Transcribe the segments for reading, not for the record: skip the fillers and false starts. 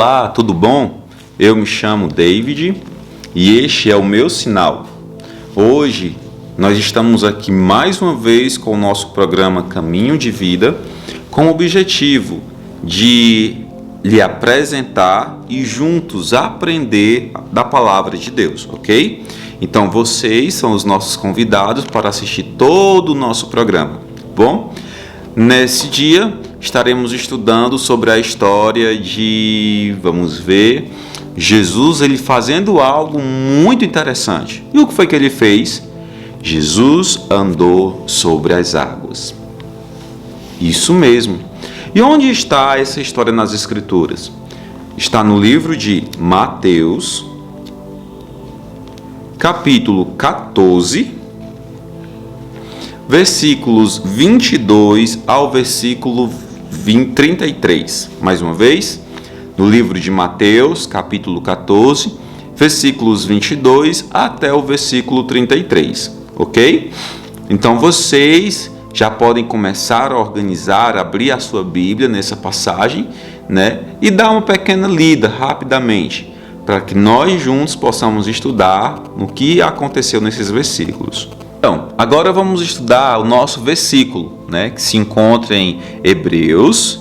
Olá, tudo bom? Eu me chamo David e este é o meu sinal. Hoje nós estamos aqui mais uma vez com o nosso programa Caminho de Vida, com o objetivo de lhe apresentar e juntos aprender da palavra de Deus, ok? Então vocês são os nossos convidados para assistir todo o nosso programa, bom? Nesse dia estaremos estudando sobre a história de, vamos ver, Jesus ele fazendo algo muito interessante. E o que foi que ele fez? Jesus andou sobre as águas. Isso mesmo. E onde está essa história nas Escrituras? Está no livro de Mateus, capítulo 14, versículos 22 ao versículo 33. Mais uma vez, no livro de Mateus, capítulo 14, versículos 22 até o versículo 33, ok? Então vocês já podem começar a organizar, abrir a sua Bíblia nessa passagem, né? E dar uma pequena lida rapidamente, para que nós juntos possamos estudar o que aconteceu nesses versículos. Então, agora vamos estudar o nosso versículo, né, que se encontra em Hebreus,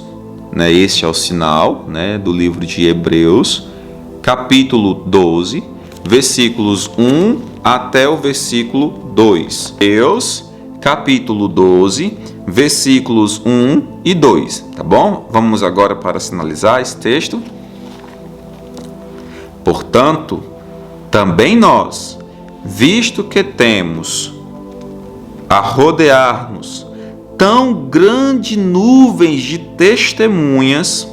né, este é o sinal, né, do livro de Hebreus, capítulo 12, versículos 1 até o versículo 2. Hebreus, capítulo 12, versículos 1 e 2, tá bom? Vamos agora para sinalizar esse texto. Portanto, também nós, visto que temos a rodear-nos tão grande nuvens de testemunhas,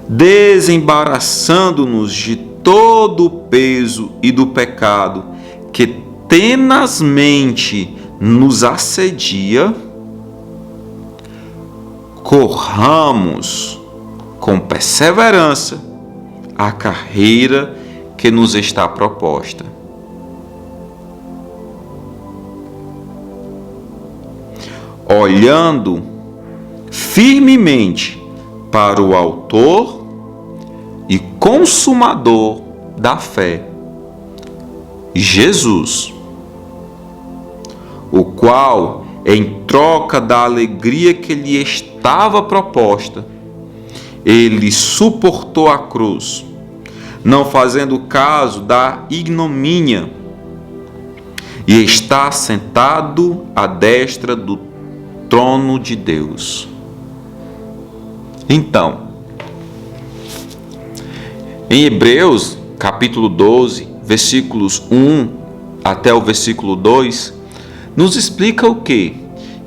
desembaraçando-nos de todo o peso e do pecado que tenazmente nos assedia, corramos com perseverança a carreira que nos está proposta. Olhando firmemente para o autor e consumador da fé, Jesus, o qual, em troca da alegria que lhe estava proposta, ele suportou a cruz, não fazendo caso da ignomínia, e está sentado à destra do trono de Deus. Então, em Hebreus, capítulo 12, versículos 1 até o versículo 2, nos explica o quê?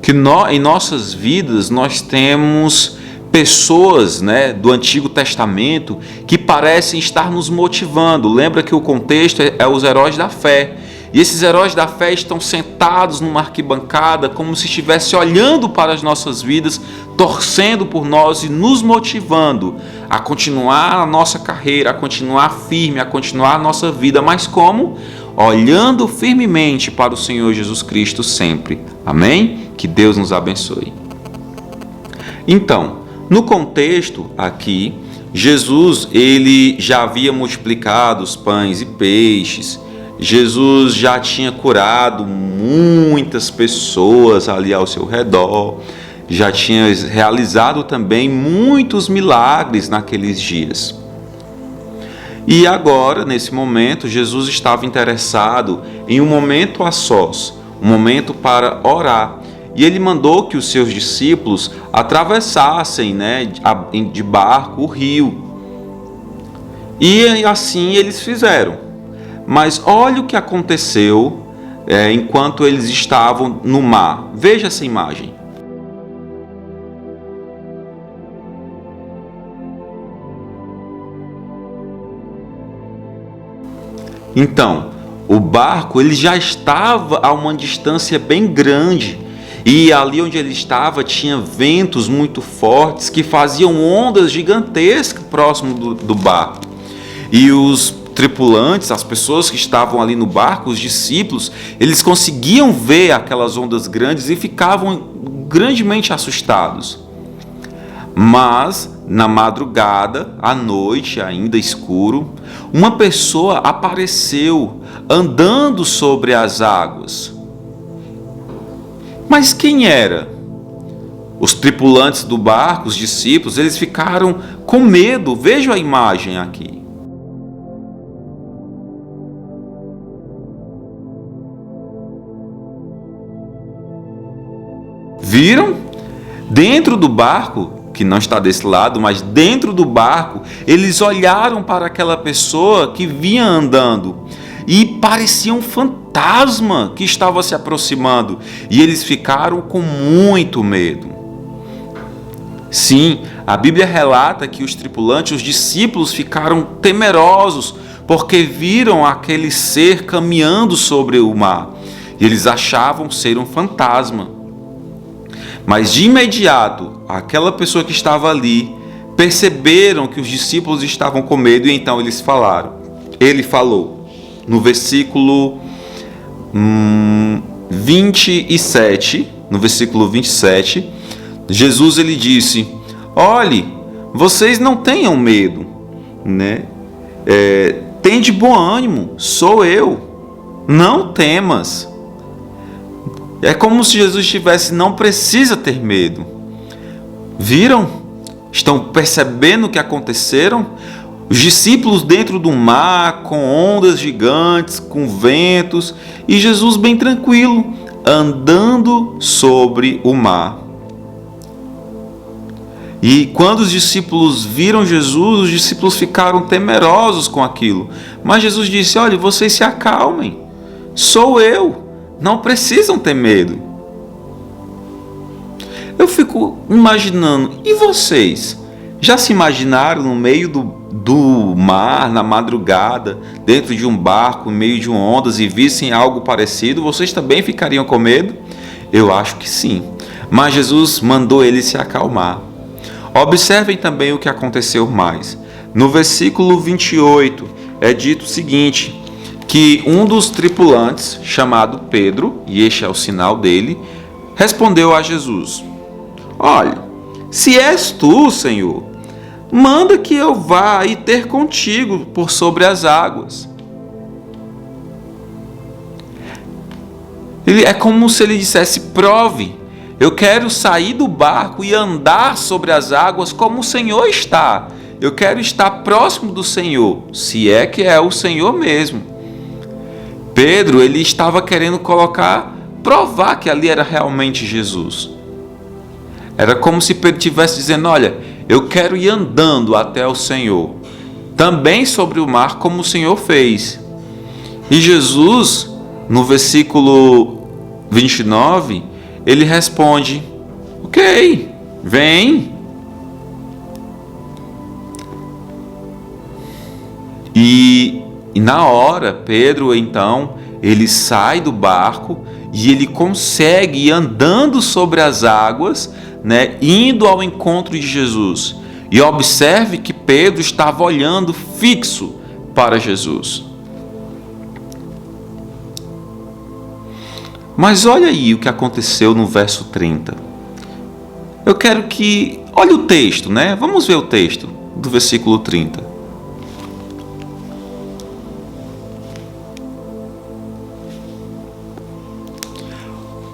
Que em nossas vidas nós temos pessoas, né, do Antigo Testamento que parecem estar nos motivando. Lembra que o contexto é os heróis da fé. E esses heróis da fé estão sentados numa arquibancada como se estivesse olhando para as nossas vidas, torcendo por nós e nos motivando a continuar a nossa carreira, a continuar firme, a continuar a nossa vida. Mas como? Olhando firmemente para o Senhor Jesus Cristo sempre. Amém? Que Deus nos abençoe. Então, no contexto aqui, Jesus ele já havia multiplicado os pães e peixes. Jesus já tinha curado muitas pessoas ali ao seu redor, já tinha realizado também muitos milagres naqueles dias. E agora, nesse momento, Jesus estava interessado em um momento a sós, um momento para orar. E ele mandou que os seus discípulos atravessassem, né, de barco o rio. E assim eles fizeram. Mas olha o que aconteceu enquanto eles estavam no mar. Veja essa imagem. Então, o barco ele já estava a uma distância bem grande. E ali onde ele estava tinha ventos muito fortes que faziam ondas gigantescas próximo do barco. E os tripulantes, as pessoas que estavam ali no barco, os discípulos, eles conseguiam ver aquelas ondas grandes e ficavam grandemente assustados. Mas na madrugada, à noite, ainda escuro, uma pessoa apareceu andando sobre as águas. Mas quem era? Os tripulantes do barco, os discípulos, eles ficaram com medo. Veja a imagem aqui. Viram? Dentro do barco, que não está desse lado, mas dentro do barco, eles olharam para aquela pessoa que vinha andando e parecia um fantasma que estava se aproximando, e eles ficaram com muito medo. Sim, a Bíblia relata que os tripulantes, os discípulos, ficaram temerosos porque viram aquele ser caminhando sobre o mar, e eles achavam ser um fantasma. Mas de imediato, aquela pessoa que estava ali perceberam que os discípulos estavam com medo, e então eles falaram. Ele falou no versículo 27, no versículo 27, Jesus ele disse: olhe, vocês não tenham medo, né? Tem de bom ânimo, sou eu, não temas. É como se Jesus estivesse, não precisa ter medo. Viram? Estão percebendo o que aconteceram? Os discípulos dentro do mar, com ondas gigantes, com ventos, e Jesus bem tranquilo, andando sobre o mar. E quando os discípulos viram Jesus, os discípulos ficaram temerosos com aquilo. Mas Jesus disse: olha, vocês se acalmem, sou eu. Não precisam ter medo. Eu fico imaginando, e vocês? Já se imaginaram no meio do mar, na madrugada, dentro de um barco, no meio de ondas, e vissem algo parecido? Vocês também ficariam com medo? Eu acho que sim. Mas Jesus mandou eles se acalmar. Observem também o que aconteceu mais. No versículo 28 é dito o seguinte: que um dos tripulantes, chamado Pedro, e este é o sinal dele, respondeu a Jesus: olha, se és tu, Senhor, manda que eu vá e ter contigo por sobre as águas. É como se ele dissesse: prove, eu quero sair do barco e andar sobre as águas como o Senhor está. Eu quero estar próximo do Senhor, se é que é o Senhor mesmo. Pedro, ele estava querendo provar que ali era realmente Jesus. Era como se Pedro estivesse dizendo: olha, eu quero ir andando até o Senhor, também sobre o mar, como o Senhor fez. E Jesus, no versículo 29, ele responde: ok, vem. E na hora, Pedro, então, ele sai do barco e ele consegue ir andando sobre as águas, né, indo ao encontro de Jesus. E observe que Pedro estava olhando fixo para Jesus. Mas olha aí o que aconteceu no verso 30. Eu quero que... olha o texto, né? Vamos ver o texto do versículo 30.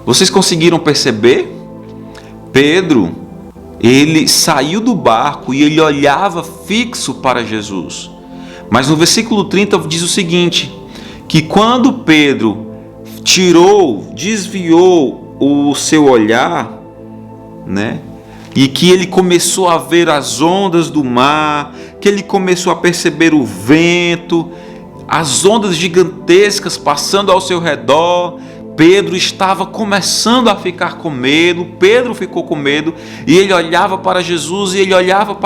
Vocês conseguiram perceber? Pedro, ele saiu do barco e ele olhava fixo para Jesus. Mas no versículo 30 diz o seguinte: que quando Pedro desviou o seu olhar, né? E que ele começou a ver as ondas do mar, que ele começou a perceber o vento, as ondas gigantescas passando ao seu redor, Pedro estava começando a ficar com medo. Pedro ficou com medo e ele olhava para Jesus e ele olhava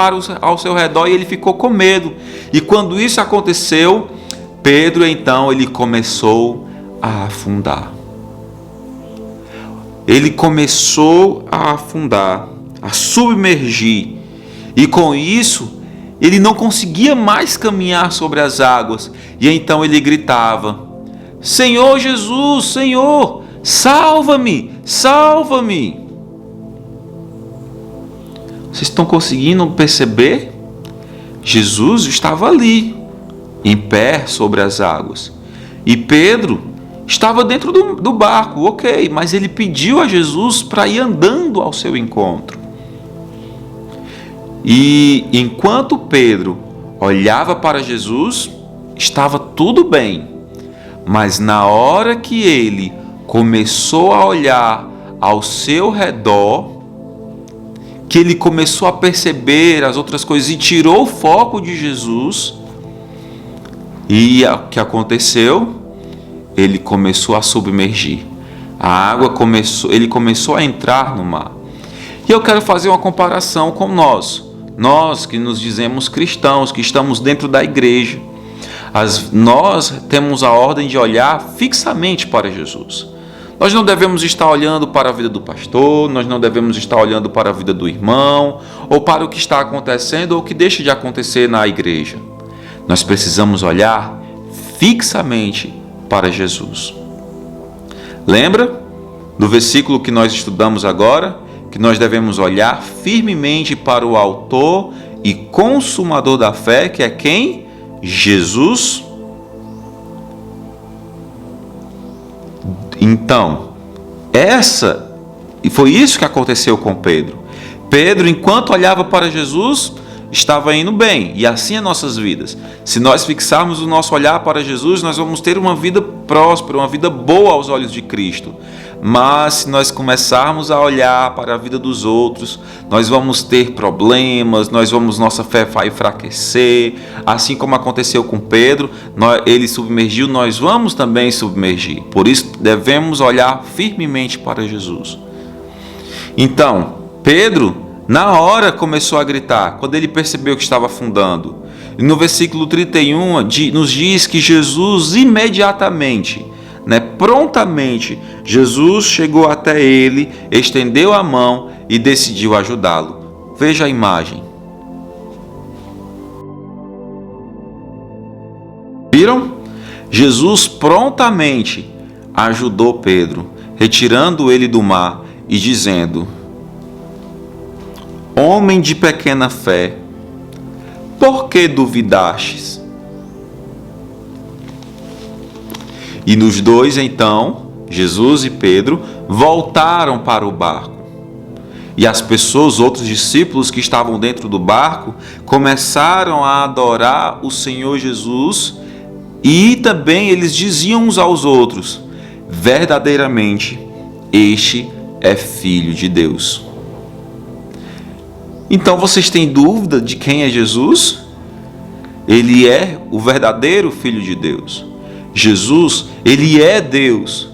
ao seu redor e ele ficou com medo. E quando isso aconteceu, Pedro então ele começou a afundar. Ele começou a afundar, a submergir. E com isso, ele não conseguia mais caminhar sobre as águas. E então ele gritava: Senhor Jesus, Senhor, salva-me, salva-me. Vocês estão conseguindo perceber? Jesus estava ali, em pé sobre as águas. E Pedro estava dentro do barco, ok, mas ele pediu a Jesus para ir andando ao seu encontro. E enquanto Pedro olhava para Jesus, estava tudo bem. Mas na hora que ele começou a olhar ao seu redor, que ele começou a perceber as outras coisas e tirou o foco de Jesus, e o que aconteceu? Ele começou a submergir. Ele começou a entrar no mar. E eu quero fazer uma comparação com nós que nos dizemos cristãos, que estamos dentro da igreja. Nós temos a ordem de olhar fixamente para Jesus. Nós não devemos estar olhando para a vida do pastor, nós não devemos estar olhando para a vida do irmão, ou para o que está acontecendo ou o que deixa de acontecer na igreja. Nós precisamos olhar fixamente para Jesus. Lembra do versículo que nós estudamos agora? Que nós devemos olhar firmemente para o autor e consumador da fé, que é quem? Jesus. Então, foi isso que aconteceu com Pedro. Pedro, enquanto olhava para Jesus, estava indo bem, e assim é nossas vidas. Se nós fixarmos o nosso olhar para Jesus, nós vamos ter uma vida próspera, uma vida boa aos olhos de Cristo. Mas se nós começarmos a olhar para a vida dos outros, nós vamos ter problemas, nossa fé vai enfraquecer. Assim como aconteceu com Pedro, ele submergiu, nós vamos também submergir. Por isso devemos olhar firmemente para Jesus. Então, Pedro, na hora, começou a gritar, quando ele percebeu que estava afundando. E no versículo 31 nos diz que Jesus imediatamente, prontamente, Jesus chegou até ele, estendeu a mão e decidiu ajudá-lo. Veja a imagem. Viram? Jesus prontamente ajudou Pedro, retirando ele do mar e dizendo: homem de pequena fé, por que duvidastes? E nos dois, então, Jesus e Pedro, voltaram para o barco. E as pessoas, outros discípulos que estavam dentro do barco, começaram a adorar o Senhor Jesus, e também eles diziam uns aos outros: verdadeiramente, este é Filho de Deus. Então vocês têm dúvida de quem é Jesus? Ele é o verdadeiro Filho de Deus. Jesus, ele é Deus.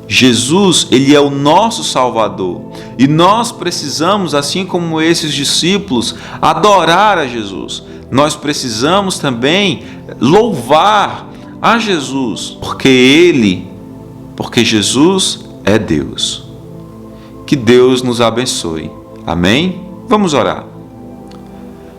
Jesus, ele é o nosso Salvador. E nós precisamos, assim como esses discípulos, adorar a Jesus. Nós precisamos também louvar a Jesus, porque Jesus é Deus. Que Deus nos abençoe. Amém? Vamos orar.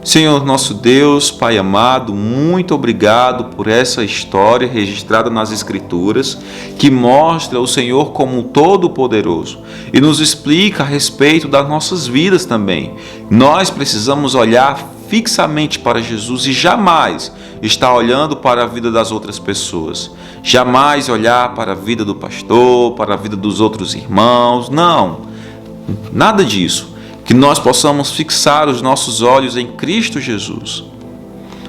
Senhor nosso Deus, Pai amado, muito obrigado por essa história registrada nas Escrituras, que mostra o Senhor como um Todo-Poderoso e nos explica a respeito das nossas vidas também. Nós precisamos olhar fixamente para Jesus e jamais estar olhando para a vida das outras pessoas. Jamais olhar para a vida do pastor, para a vida dos outros irmãos. Não, nada disso. Que nós possamos fixar os nossos olhos em Cristo Jesus.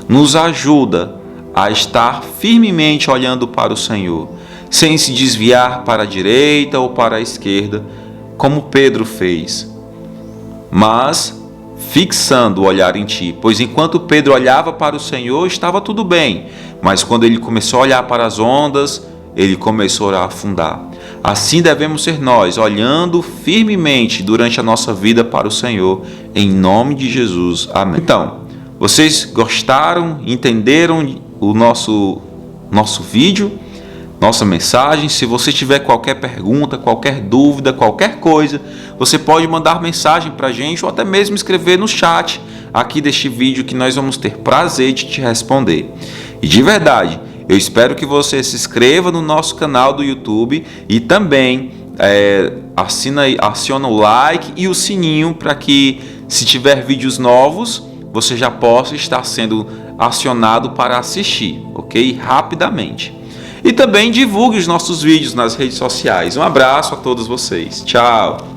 Nos ajuda a estar firmemente olhando para o Senhor, sem se desviar para a direita ou para a esquerda, como Pedro fez, mas fixando o olhar em Ti, pois enquanto Pedro olhava para o Senhor, estava tudo bem, mas quando ele começou a olhar para as ondas, ele começou a afundar. Assim devemos ser nós, olhando firmemente durante a nossa vida para o Senhor, em nome de Jesus. Amém. Então, vocês gostaram, entenderam o nosso vídeo, nossa mensagem? Se você tiver qualquer pergunta, qualquer dúvida, qualquer coisa, você pode mandar mensagem para a gente ou até mesmo escrever no chat aqui deste vídeo, que nós vamos ter prazer de te responder. E de verdade, eu espero que você se inscreva no nosso canal do YouTube e também aciona o like e o sininho para que Se tiver vídeos novos, você já possa estar sendo acionado para assistir, ok? Rapidamente. E também divulgue os nossos vídeos nas redes sociais. Um abraço a todos vocês. Tchau!